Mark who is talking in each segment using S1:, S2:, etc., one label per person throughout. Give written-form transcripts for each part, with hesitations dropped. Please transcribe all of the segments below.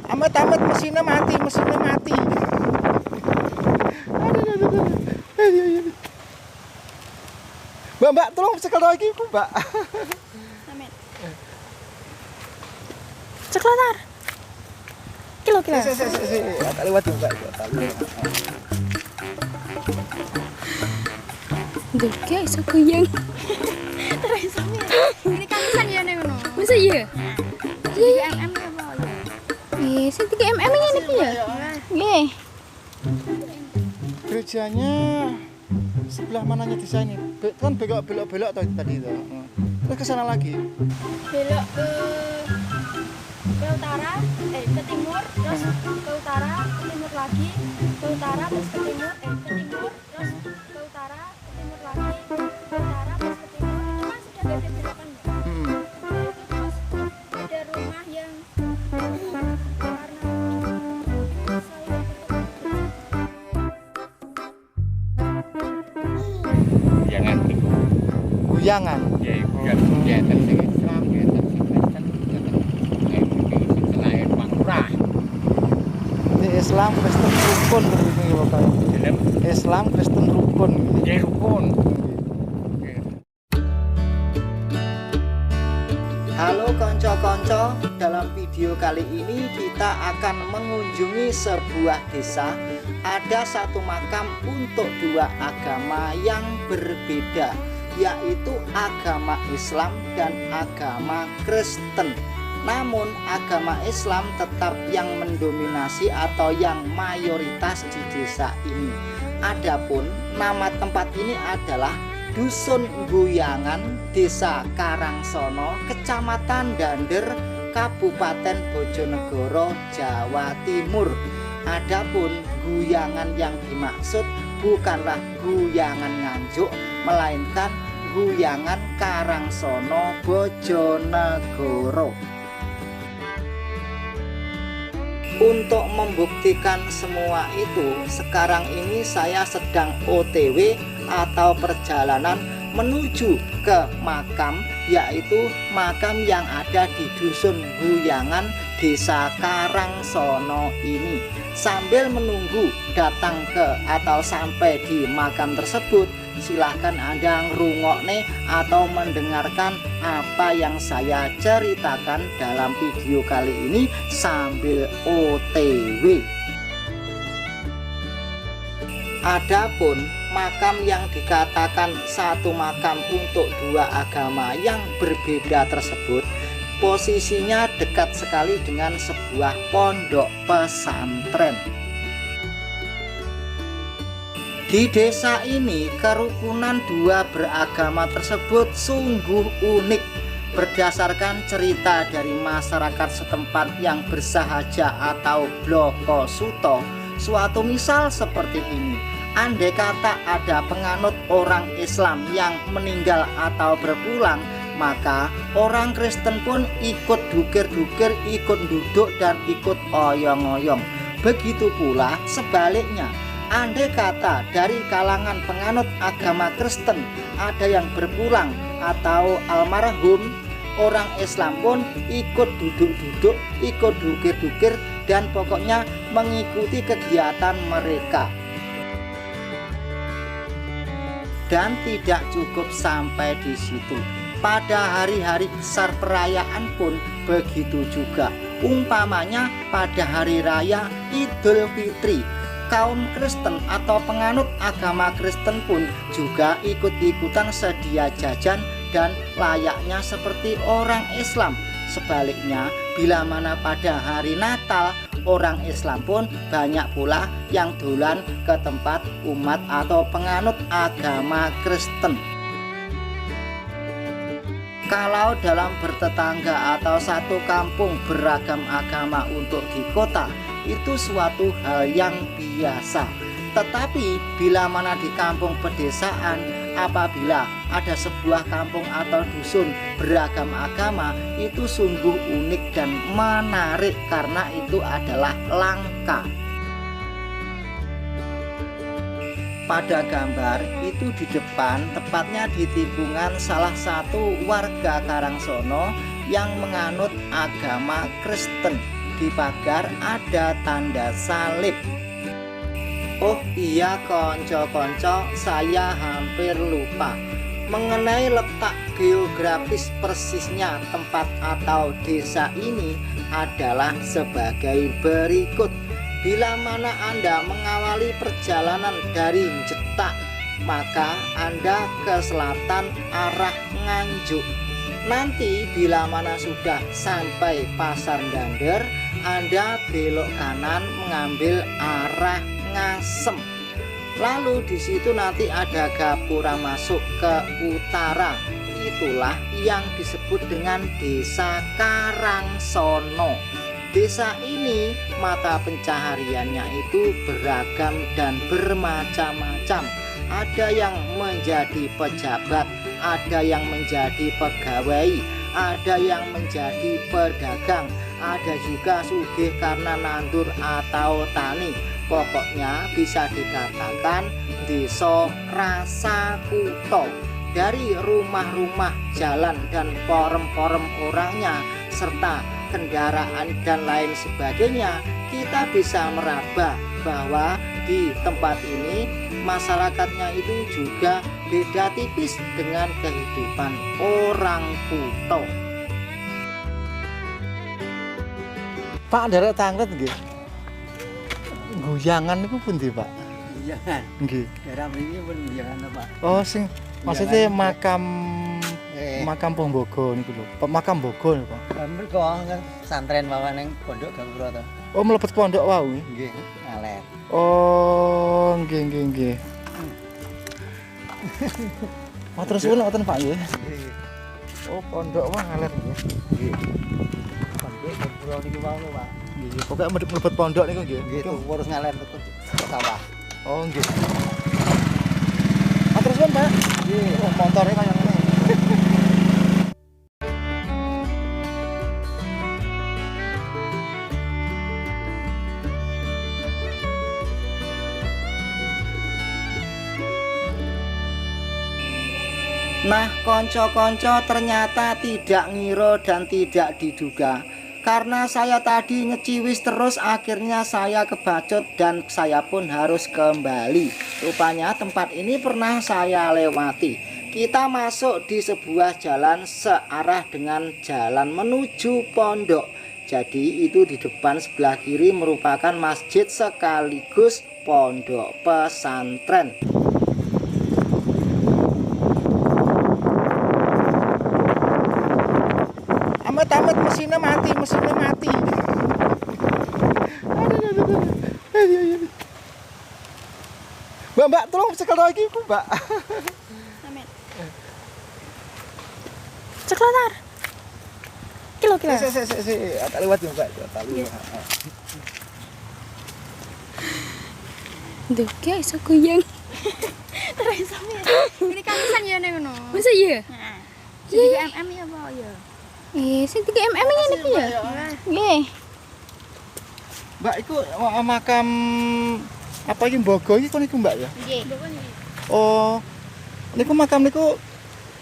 S1: Amat-amat mesinnya mati. Aduh. Mbak, tolong cekel lagi ku, Mbak.
S2: Amin. Ceklotar. Kilo.
S1: Tak lewat Mbak.
S2: Duh, kayak iso goyang.
S3: Terus ini kamisan ya nih ngono.
S2: Masa iya? Iya.
S3: MM ya apa ya?
S2: Eh, sing 3 mm ini iki ya? Nggih.
S1: Gerejanya sebelah mananya desa ini? Kan belok-belok tadi itu. Terus ke sana lagi.
S3: Belok ke utara, ke timur, terus ke utara, ke timur lagi, ke utara terus ke timur, ke timur, terus ke utara, ke timur lagi, ke utara terus ke timur. Itu kan sudah gak ada belokan ya? Terus ada rumah yang karena saya
S4: Jangan itu.
S1: Guyangan.
S4: Ya, bukan kegiatan sing Islam, kegiatan sing Kristen, kegiatan selain Pantura.
S1: Ini Islam Kristen rukun begitu ya Bapak.
S4: Dalam
S1: Islam Kristen rukun.
S4: ya rukun.
S1: Halo konco-konco, dalam video kali ini kita akan mengunjungi sebuah desa. Ada satu makam untuk dua agama yang berbeda, yaitu agama Islam dan agama Kristen. Namun agama Islam tetap yang mendominasi atau yang mayoritas di desa ini. Adapun nama tempat ini adalah Dusun Guyangan, Desa Karangsono, Kecamatan Dander, Kabupaten Bojonegoro, Jawa Timur. Adapun guyangan yang dimaksud bukanlah guyangan Nganjuk, melainkan guyangan Karangsono, Bojonegoro. Untuk membuktikan semua itu, sekarang ini saya sedang OTW atau perjalanan menuju ke makam, yaitu makam yang ada di Dusun Guyangan, Desa Karangsono ini. Sambil menunggu datang ke atau sampai di makam tersebut, silahkan Anda ngrungokne atau mendengarkan apa yang saya ceritakan dalam video kali ini sambil OTW. Adapun makam yang dikatakan satu makam untuk dua agama yang berbeda tersebut, posisinya dekat sekali dengan sebuah pondok pesantren. Di desa ini, kerukunan dua beragama tersebut sungguh unik. Berdasarkan cerita dari masyarakat setempat yang bersahaja atau bloko suto, suatu misal seperti ini. Andai kata ada penganut orang Islam yang meninggal atau berpulang, maka orang Kristen pun ikut dukir-dukir, ikut duduk dan ikut oyong-oyong. Begitu pula sebaliknya, andai kata dari kalangan penganut agama Kristen ada yang berpulang atau almarhum, orang Islam pun ikut duduk-duduk, ikut dukir-dukir, dan pokoknya mengikuti kegiatan mereka. Dan tidak cukup sampai di situ. Pada hari-hari besar perayaan pun begitu juga. Umpamanya pada hari raya Idul Fitri, kaum Kristen atau penganut agama Kristen pun juga ikut-ikutan sedia jajan dan layaknya seperti orang Islam. Sebaliknya, bila mana pada hari Natal, orang Islam pun banyak pula yang dolan ke tempat umat atau penganut agama Kristen. Kalau dalam bertetangga atau satu kampung beragam agama untuk di kota, itu suatu hal yang biasa. Tetapi bila mana di kampung pedesaan, apabila ada sebuah kampung atau dusun beragam agama, itu sungguh unik dan menarik karena itu adalah langka. Pada gambar itu di depan, tepatnya di tikungan salah satu warga Karangsono yang menganut agama Kristen. di pagar ada tanda salib. Oh iya konco-konco, saya hampir lupa mengenai letak geografis persisnya tempat atau desa ini adalah sebagai berikut. Bila mana Anda mengawali perjalanan dari Jetak, maka Anda ke selatan arah Nganjuk. Nanti bila mana sudah sampai Pasar Dander, Anda belok kanan mengambil arah Ngasem. Lalu di situ nanti ada gapura masuk ke utara. Itulah yang disebut dengan Desa Karangsono. Desa ini mata pencahariannya itu beragam dan bermacam-macam. Ada yang menjadi pejabat, ada yang menjadi pegawai, ada yang menjadi pedagang, ada juga sugih karena nandur atau tani. Pokoknya bisa dikatakan desa rasa kutha. Dari rumah-rumah, jalan dan porem-porem orangnya serta kendaraan dan lain sebagainya, kita bisa meraba bahwa di tempat ini masyarakatnya itu juga beda tipis dengan kehidupan orang kutha.
S5: Pak derek tanglet nggih. Guyangan niku pundi, Pak?
S4: Guyangan.
S5: Nggih.
S4: Daerah mriki pun guyangan Pak.
S5: Oh, sing maksudnya makam makam Pembogo niku lho. Makam Bogo niku, Pak.
S4: Mriko kan pesantren mawon ning Pondok Gapura to.
S5: Oh, mlebet pondok wau.
S4: Nggih, ngaler.
S5: Oh, nggih. Matur suwun ngoten, Pak nggih. Oh, pondok wah ngaler nggih.
S4: Nggih. Pondok Gapura niku wau lho, Pak.
S5: Nggih, pokoke mlebet pondok niku nggih.
S4: Nggih, terus ngaler ke sawah.
S5: Oh, nggih. Matur suwun, Pak. Nggih, oh, montore kaya ngene.
S1: Nah konco-konco, ternyata tidak ngira dan tidak diduga. Karena saya tadi ngeciwis terus, akhirnya saya kebacut dan saya pun harus kembali. Rupanya tempat ini pernah saya lewati. Kita masuk di sebuah jalan searah dengan jalan menuju pondok. Jadi itu di depan sebelah kiri merupakan masjid sekaligus pondok pesantren.
S5: Amit-amit mesinnya mati. Aduh. Mbak, tolong cekel lagi ku, Mbak.
S2: Amin. Ceklotar. Kilo.
S5: Tak lewat ya, Mbak. Tak lewat.
S2: Duh, kayak iso goyang.
S3: Terus sampe. Ini kamisan ya ning ngono.
S2: Masa iya?
S3: Heeh. Jadi MM ya apa ya?
S2: Sing 3 mm ngene iki ya. Nggih.
S5: Mbak, iku makam apa iki Bogo iki kon iku, Mbak ya?
S3: Nggih.
S5: Oh. Niku makam niku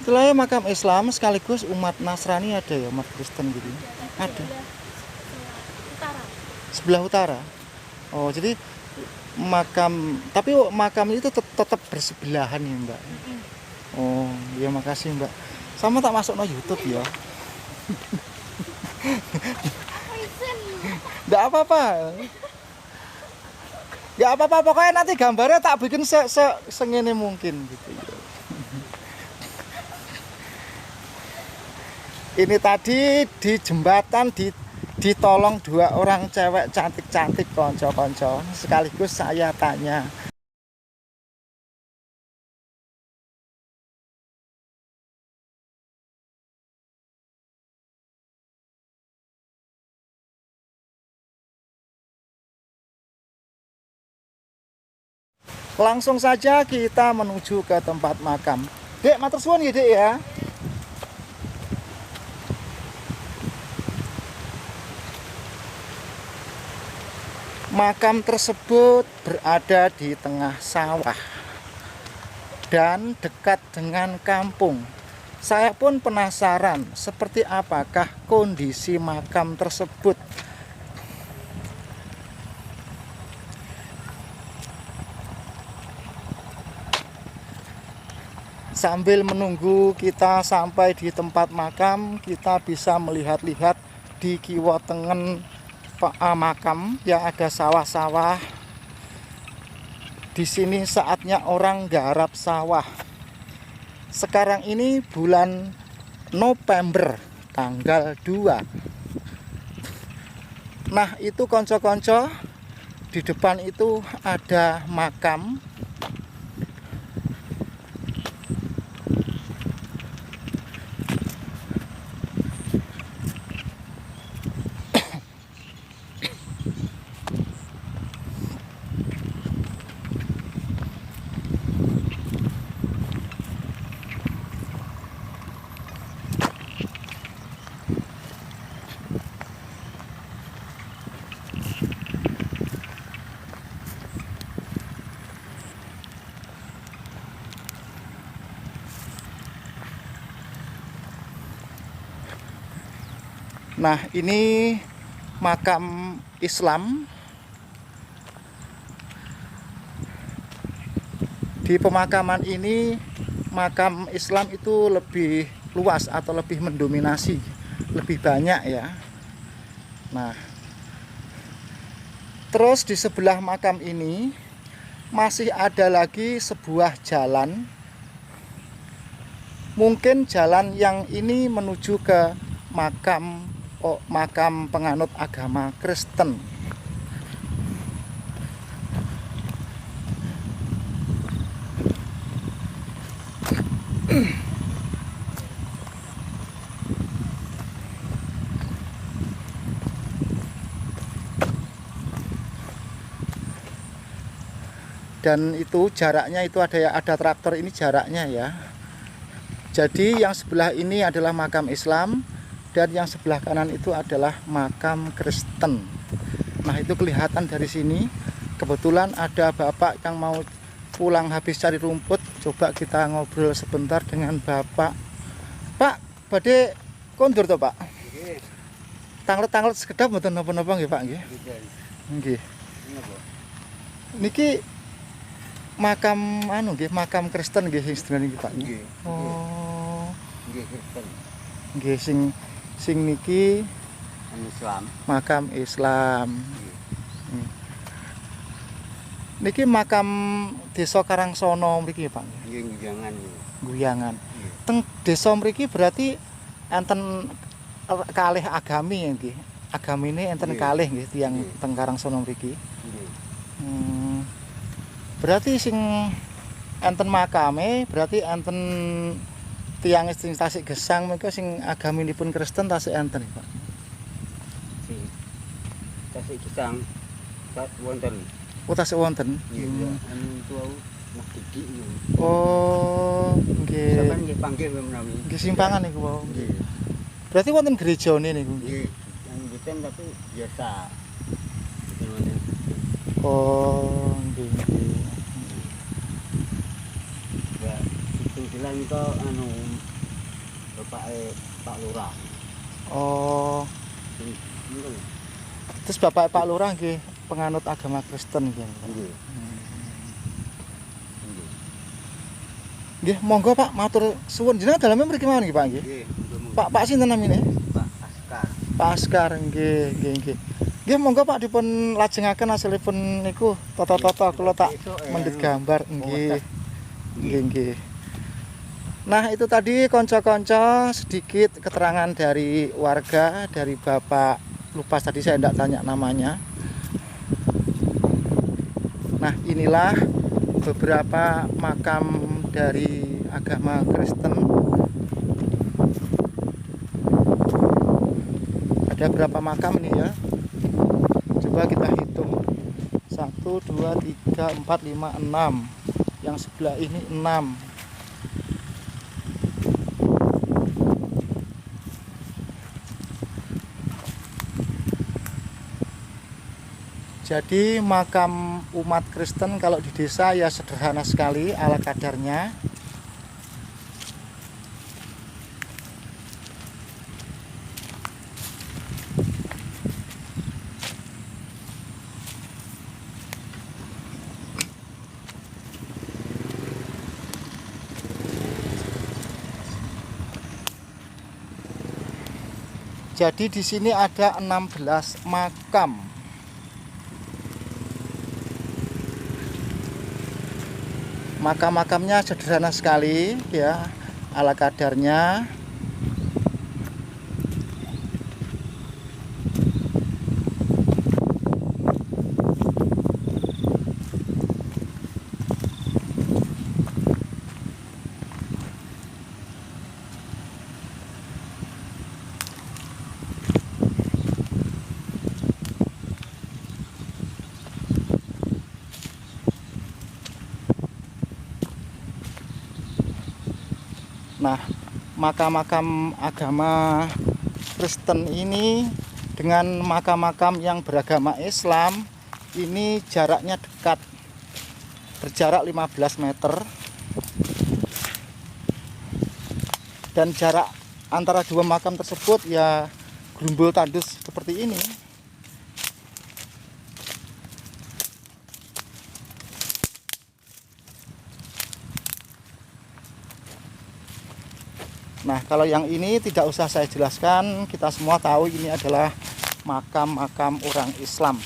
S5: istilahnya makam Islam sekaligus umat Nasrani ada ya, umat Kristen gitu. Ada.
S3: Utara.
S5: Sebelah utara. Oh, jadi makam itu tetap bersebelahan ya, Mbak. Oh, ya makasih, Mbak. Sama tak masuk no YouTube ya. Nggak apa-apa. Nggak apa-apa, pokoknya nanti gambarnya tak bikin sengene mungkin gitu ya. Ini tadi di jembatan ditolong 2 orang cewek cantik-cantik konco-konco. Sekaligus saya tanya. Langsung saja kita menuju ke tempat makam. Dek, matur suwun ya, Dek ya. Makam tersebut berada di tengah sawah dan dekat dengan kampung. Saya pun penasaran seperti apakah kondisi makam tersebut. Sambil menunggu kita sampai di tempat makam, kita bisa melihat-lihat di kiwa tengen makam yang ada sawah-sawah. Di sini saatnya orang garap sawah. Sekarang ini bulan November tanggal 2. Nah, itu konco-konco, di depan itu ada makam. Nah, ini makam Islam. Di pemakaman ini, makam Islam itu lebih luas atau lebih mendominasi, lebih banyak ya. Nah, terus di sebelah makam ini masih ada lagi sebuah jalan. Mungkin jalan yang ini menuju ke makam penganut agama Kristen. Dan itu jaraknya itu ada traktor ini jaraknya ya. Jadi yang sebelah ini adalah makam Islam dan yang sebelah kanan itu adalah makam Kristen. Nah, itu kelihatan dari sini. Kebetulan ada bapak yang mau pulang habis cari rumput. Coba kita ngobrol sebentar dengan bapak. Pak, badhe kondur to, Pak?
S4: Nggih.
S5: Tanglet-tanglet sekedap mboten napa-napa nggih, Pak nggih. Nggih. Niki makam nggih, makam Kristen nggih sing sedaya niki, Pak.
S4: Nggih.
S5: Oh.
S4: Nggih, Kristen.
S5: Nggih, sing niki
S4: Islam.
S5: makam Islam. Niki makam Desa Karangsono mriki, Pak.
S4: Nggih, Guyangan.
S5: Guyangan. Teng desa mriki berarti enten kalih agami nggih. Agamine enten
S4: Nggih.
S5: kalih nggih tiyang
S4: Nggih.
S5: teng Karangsono mriki.
S4: Nggih.
S5: Berarti sing enten makame berarti enten tiyang sing tasik gesang menika sing agaminipun Kristen tasik enten, Pak.
S4: Si tasik gesang tak wonten.
S5: Oh, tasik wonten.
S4: Nggih, anu tuau mak didi.
S5: Oh, nggih.
S4: Sampeyan nggih panggih menawi.
S5: Nggih simpangan niku wau.
S4: Nggih.
S5: Berarti wonten gerejane niku.
S4: Nggih. Yang mboten tapi biasa. Mboten wonten.
S5: Oh, nggih.
S4: Ya, itu jalan itu anu Pak Lurah.
S5: Oh,
S4: Niku.
S5: terus Bapak Pak Lurah nggih penganut agama Kristen nggih.
S4: Nggih. Nggih.
S5: Nggih, monggo Pak matur suwun. Jenengan daleme mriki mawon nggih, Pak nggih.
S4: Nggih,
S5: Pak sinten namine?
S4: Pak Askar.
S5: Pak Askar nggih, nggih. Nggih, monggo Pak dipun lajengaken asilipun niku toto-toto kula tak mendhet gambar nggih. Nggih. Nah, itu tadi konco-konco sedikit keterangan dari warga, dari Bapak, lupa tadi saya tidak tanya namanya. Nah, inilah beberapa makam dari agama Kristen. Ada berapa makam nih ya? Coba kita hitung. 1, 2, 3, 4, 5, 6. Yang sebelah ini 6. Jadi makam umat Kristen kalau di desa ya sederhana sekali ala kadarnya. Jadi di sini ada 16 makam. Makam-makamnya sederhana sekali ya, ala kadarnya. Nah, makam-makam agama Kristen ini dengan makam-makam yang beragama Islam ini jaraknya dekat, berjarak 15 meter, dan jarak antara dua makam tersebut ya gerumbul tandus seperti ini. Nah, kalau yang ini tidak usah saya jelaskan, kita semua tahu ini adalah makam-makam orang Islam.